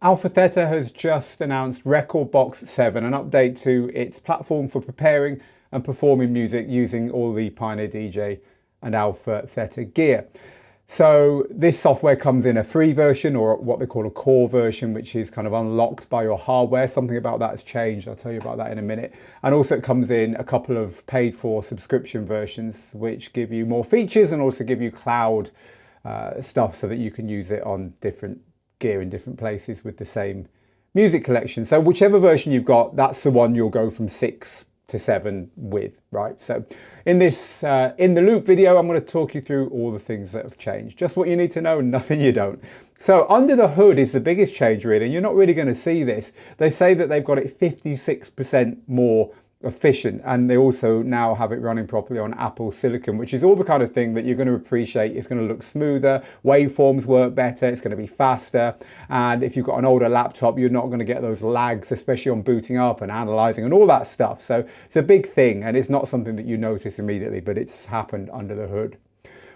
Alpha Theta has just announced Rekordbox 7, an update to its platform for preparing and performing music using all the Pioneer DJ and Alpha Theta gear. So this software comes in a free version, or what they call a core version, which is kind of unlocked by your hardware. Something about that has changed. I'll tell you about that in a minute. And also it comes in a couple of paid for subscription versions, which give you more features and also give you cloud stuff so that you can use it on different gear in different places with the same music collection. So whichever version you've got, that's the one you'll go from 6 to 7 with, right? So in this in the loop video, I'm going to talk you through all the things that have changed, just what you need to know and nothing you don't. So under the hood is the biggest change really, and you're not really going to see this. They say that they've got it 56% more efficient, and they also now have it running properly on Apple Silicon, which is all the kind of thing that you're going to appreciate. It's going to look smoother, waveforms work better, it's going to be faster, and if you've got an older laptop, you're not going to get those lags, especially on booting up and analyzing and all that stuff. So it's a big thing, and it's not something that you notice immediately, but it's happened under the hood.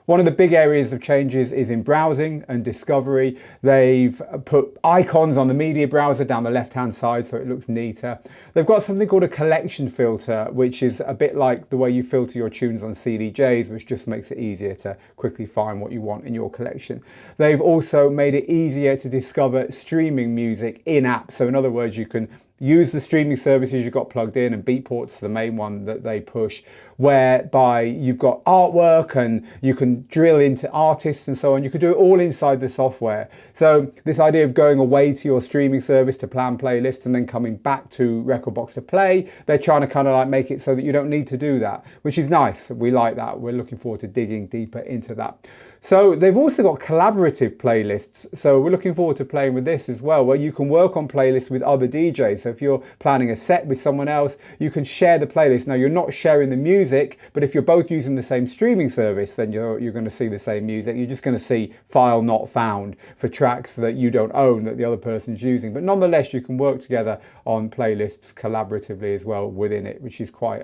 One of the big areas of changes is in browsing and discovery. They've put icons on the media browser down the left-hand side so it looks neater. They've got something called a collection filter, which is a bit like the way you filter your tunes on CDJs, which just makes it easier to quickly find what you want in your collection. They've also made it easier to discover streaming music in-app. So in other words, you can use the streaming services you've got plugged in, and Beatport's the main one that they push, whereby you've got artwork and you can drill into artists and so on. You could do it all inside the software. So this idea of going away to your streaming service to plan playlists and then coming back to Rekordbox to play, they're trying to kind of like make it so that you don't need to do that, which is nice. We like that. We're looking forward to digging deeper into that. So they've also got collaborative playlists. So we're looking forward to playing with this as well, where you can work on playlists with other DJs. So if you're planning a set with someone else, you can share the playlist. Now you're not sharing the music, but if you're both using the same streaming service, then you're going to see the same music. You're just going to see file not found for tracks that you don't own that the other person's using. But nonetheless, you can work together on playlists collaboratively as well within it, which is quite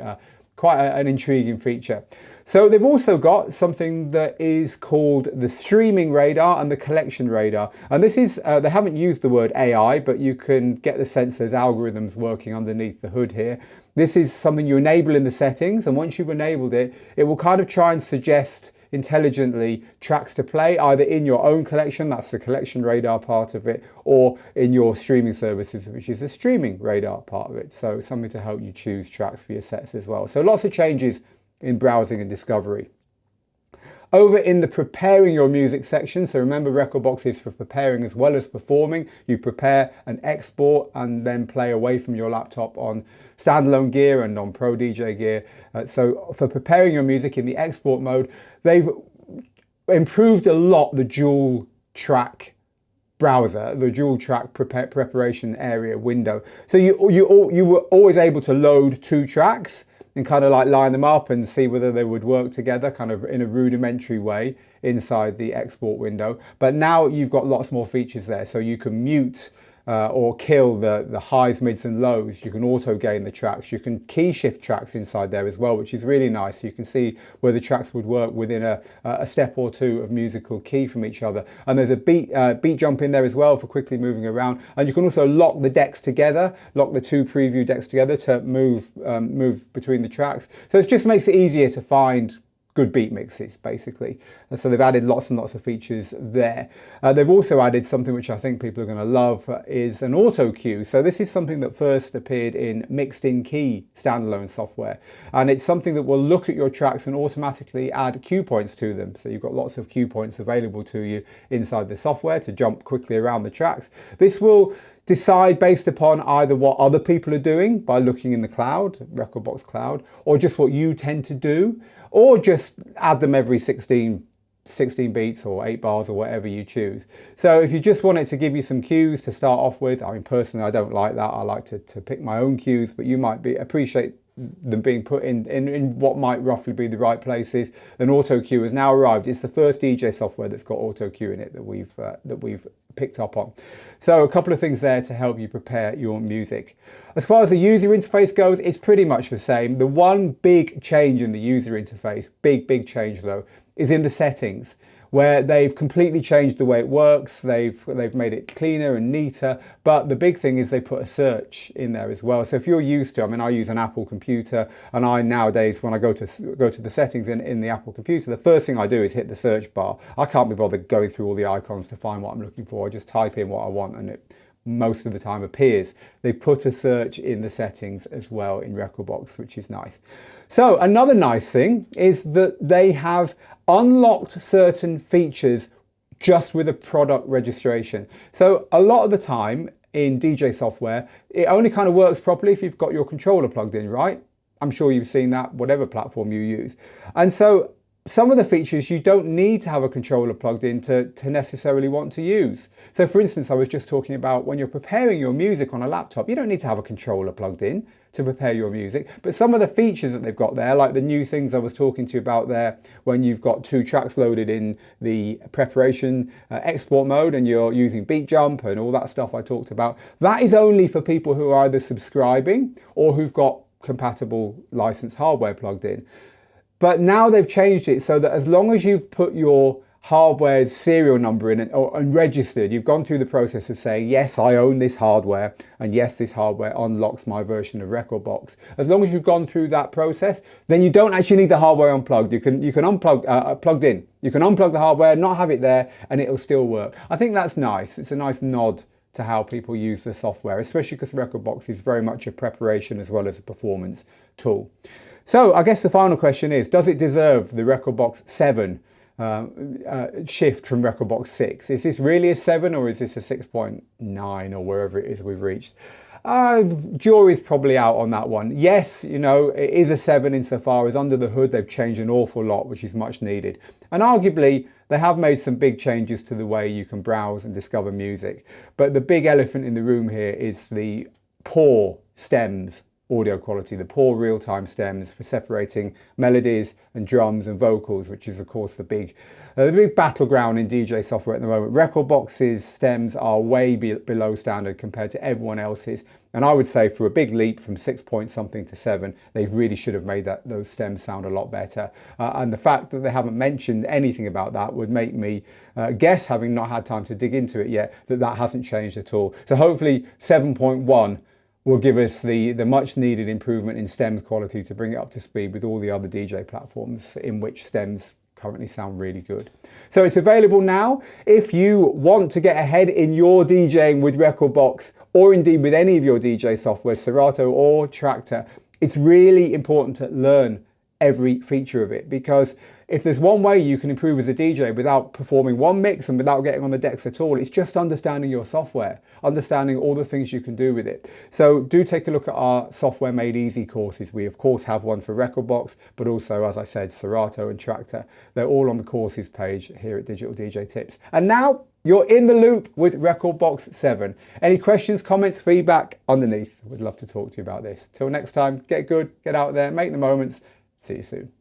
an intriguing feature. So they've also got something that is called the streaming radar and the collection radar. And this is, they haven't used the word AI, but you can get the sense there's algorithms working underneath the hood here. This is something you enable in the settings, and once you've enabled it, it will kind of try and suggest intelligently tracks to play either in your own collection, that's the collection radar part of it, or in your streaming services, which is the streaming radar part of it. So something to help you choose tracks for your sets as well. So lots of changes in browsing and discovery. Over in the preparing your music section, so remember Rekordbox is for preparing as well as performing. You prepare and export and then play away from your laptop on standalone gear and on Pro DJ gear. So for preparing your music in the export mode, they've improved a lot the dual track browser, the dual track preparation area window. So you were always able to load 2 tracks and kind of like line them up and see whether they would work together kind of in a rudimentary way inside the export window. But now you've got lots more features there. So you can mute or kill the highs, mids and lows. You can auto gain the tracks. You can key shift tracks inside there as well, which is really nice. You can see where the tracks would work within a step or two of musical key from each other. And there's a beat jump in there as well for quickly moving around. And you can also lock the decks together, lock the 2 preview decks together to move between the tracks. So it just makes it easier to find good beat mixes, basically. And so they've added lots and lots of features there. They've also added something which I think people are going to love, is an auto cue. So this is something that first appeared in mixed in key standalone software, and it's something that will look at your tracks and automatically add cue points to them. So you've got lots of cue points available to you inside the software to jump quickly around the tracks. This will decide based upon either what other people are doing by looking in the cloud, Rekordbox Cloud, or just what you tend to do, or just add them every 16 beats or 8 bars or whatever you choose. So if you just want it to give you some cues to start off with, I mean personally I don't like that. I like to pick my own cues, but you might appreciate them being put in what might roughly be the right places. An auto cue has now arrived. It's the first DJ software that's got auto cue in it that we've picked up on. So a couple of things there to help you prepare your music. As far as the user interface goes, it's pretty much the same. The one big change in the user interface, big change though, is in the settings. where they've completely changed the way it works. They've made it cleaner and neater. But the big thing is they put a search in there as well. So if you're used to, I mean, I use an Apple computer, and I nowadays, when I go to the settings in the Apple computer, the first thing I do is hit the search bar. I can't be bothered going through all the icons to find what I'm looking for. I just type in what I want, and it most of the time appears. They put a search in the settings as well in Rekordbox, which is nice. So another nice thing is that they have unlocked certain features just with a product registration. So a lot of the time in DJ software, it only kind of works properly if you've got your controller plugged in, right? I'm sure you've seen that, whatever platform you use. And so some of the features you don't need to have a controller plugged in to necessarily want to use. So for instance, I was just talking about when you're preparing your music on a laptop, you don't need to have a controller plugged in to prepare your music. But some of the features that they've got there, like the new things I was talking to you about there, when you've got 2 tracks loaded in the preparation export mode and you're using beat jump and all that stuff I talked about, that is only for people who are either subscribing or who've got compatible licensed hardware plugged in. But now they've changed it so that as long as you've put your hardware's serial number in and registered, you've gone through the process of saying, yes, I own this hardware, and yes, this hardware unlocks my version of Rekordbox. As long as you've gone through that process, then you don't actually need the hardware unplugged. You can unplug plugged in. You can unplug the hardware, not have it there, and it'll still work. I think that's nice. It's a nice nod to how people use the software, especially because Rekordbox is very much a preparation as well as a performance tool. So I guess the final question is, does it deserve the Rekordbox 7 shift from Rekordbox 6? Is this really a 7 or is this a 6.9 or wherever it is we've reached? Jury's probably out on that one. Yes, you know, it is a 7 insofar as under the hood they've changed an awful lot, which is much needed. And arguably, they have made some big changes to the way you can browse and discover music. But the big elephant in the room here is the poor stems audio quality, the poor real-time stems for separating melodies and drums and vocals, which is of course the big battleground in DJ software at the moment. Rekordbox's stems are way below standard compared to everyone else's, and I would say for a big leap from 6 point something to 7, they really should have made those stems sound a lot better. And the fact that they haven't mentioned anything about that would make me guess, having not had time to dig into it yet, that hasn't changed at all. So hopefully 7.1 will give us the much needed improvement in stems quality to bring it up to speed with all the other DJ platforms in which stems currently sound really good. So it's available now. If you want to get ahead in your DJing with Rekordbox, or indeed with any of your DJ software, Serato or Traktor, it's really important to learn every feature of it, because if there's one way you can improve as a DJ without performing one mix and without getting on the decks at all, it's just understanding your software, understanding all the things you can do with it. So do take a look at our Software Made Easy courses. We of course have one for Rekordbox, but also, as I said, Serato and Traktor. They're all on the courses page here at Digital DJ Tips. And now you're in the loop with Rekordbox 7. Any questions, comments, feedback underneath? We'd love to talk to you about this. Till next time, get good, get out there, make the moments. See you soon.